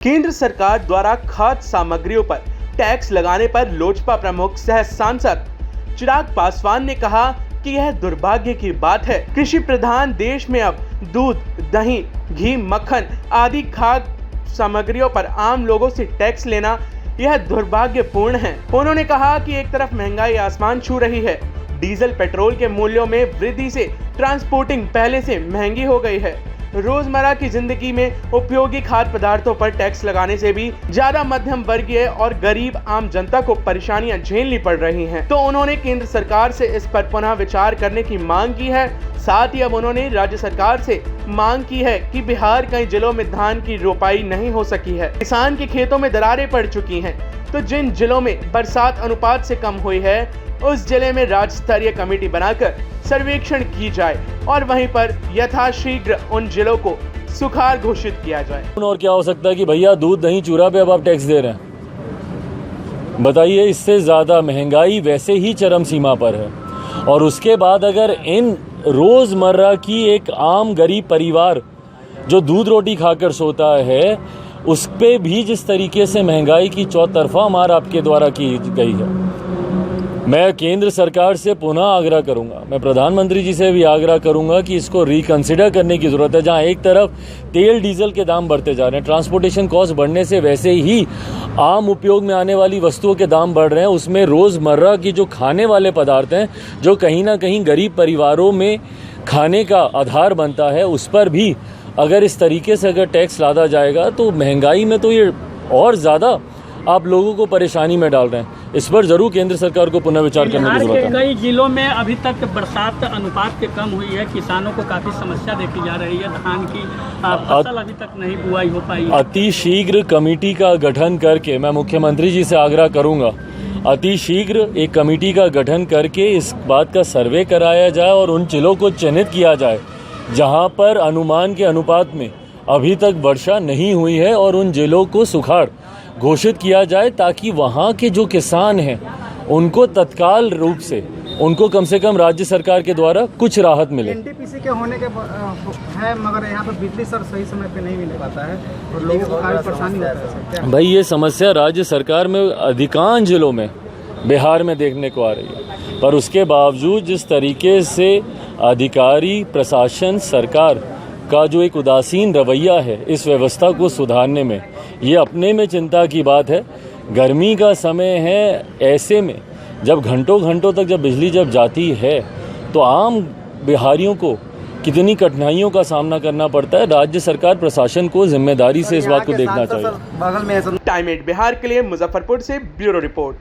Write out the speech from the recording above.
केंद्र सरकार द्वारा खाद्य सामग्रियों पर टैक्स लगाने पर लोजपा प्रमुख सह सांसद चिराग पासवान ने कहा कि यह दुर्भाग्य की बात है। कृषि प्रधान देश में अब दूध, दही, घी, मक्खन आदि खाद्य सामग्रियों पर आम लोगों से टैक्स लेना यह दुर्भाग्यपूर्ण है। उन्होंने कहा कि एक तरफ महंगाई आसमान छू रही है, डीजल पेट्रोल के मूल्यों में वृद्धि से ट्रांसपोर्टिंग पहले से महंगी हो गई है। रोजमर्रा की जिंदगी में उपयोगी खाद्य पदार्थों पर टैक्स लगाने से भी ज्यादा मध्यम वर्गीय और गरीब आम जनता को परेशानियां झेलनी पड़ रही हैं। तो उन्होंने केंद्र सरकार से इस पर पुनः विचार करने की मांग की है। साथ ही अब उन्होंने राज्य सरकार से मांग की है कि बिहार कई जिलों में धान की रोपाई नहीं हो सकी है, किसान के खेतों में दरारें पड़ चुकी हैं, तो जिन जिलों में बरसात अनुपात से कम हुई है उस जिले में राज्य स्तरीय कमेटी बनाकर सर्वेक्षण की जाए और वहीं पर यथाशीघ्र उन जिलों को सुखाड़ घोषित किया जाए। और क्या हो सकता है कि भैया दूध, दही, चूरा पे अब आप टैक्स दे रहे हैं? बताइए, इससे ज्यादा महंगाई वैसे ही चरम सीमा पर है। और उसके बाद अगर इन रोजमर्रा की एक आम गरीब परिवार जो दूध रोटी खाकर सोता है उस पे भी जिस तरीके से महंगाई की चौतरफा मार आपके द्वारा की गई है, मैं केंद्र सरकार से पुनः आग्रह करूंगा, मैं प्रधानमंत्री जी से भी आग्रह करूंगा कि इसको रिकंसिडर करने की जरूरत है। जहां एक तरफ तेल डीजल के दाम बढ़ते जा रहे हैं, ट्रांसपोर्टेशन कॉस्ट बढ़ने से वैसे ही आम उपयोग में आने वाली वस्तुओं के दाम बढ़ रहे हैं, उसमें रोजमर्रा की जो खाने वाले पदार्थ हैं जो कहीं ना कहीं गरीब परिवारों में खाने का आधार बनता है, उस पर भी अगर इस तरीके से अगर टैक्स लादा जाएगा तो महंगाई में तो ये और ज़्यादा आप लोगों को परेशानी में डाल रहे हैं। इस पर जरूर केंद्र सरकार को पुनः विचार करने की जरूरत है। कई जिलों में अभी तक बरसात अनुपात के कम हुई है, किसानों को काफी समस्या देखी जा रही है, धान की फसल अभी तक नहीं बुआई हो पाई है। अति शीघ्र कमेटी का गठन करके मैं मुख्यमंत्री जी से आग्रह करूंगा, अति शीघ्र एक कमेटी का गठन करके इस बात का सर्वे कराया जाए और उन जिलों को चिन्हित किया जाए जहां पर अनुमान के अनुपात में अभी तक वर्षा नहीं हुई है और उन जिलों को सुखाड़ घोषित किया जाए ताकि वहां के जो किसान हैं उनको तत्काल रूप से उनको कम से कम राज्य सरकार के द्वारा कुछ राहत मिले। एनटीपीसी के होने के है मगर यहाँ पर बिजली सही समय पे नहीं मिल पाता है और लोगों को काफी परेशानी होता है। भाई, ये समस्या राज्य सरकार में अधिकांश जिलों में बिहार में देखने को आ रही है, पर उसके बावजूद जिस तरीके से अधिकारी, प्रशासन, सरकार का जो एक उदासीन रवैया है इस व्यवस्था को सुधारने में, ये अपने में चिंता की बात है। गर्मी का समय है, ऐसे में जब घंटों घंटों तक जब बिजली जब जाती है तो आम बिहारियों को कितनी कठिनाइयों का सामना करना पड़ता है। राज्य सरकार, प्रशासन को जिम्मेदारी से इस बात को देखना चाहिए। टाइम 8 बिहार के लिए मुजफ्फरपुर से ब्यूरो रिपोर्ट।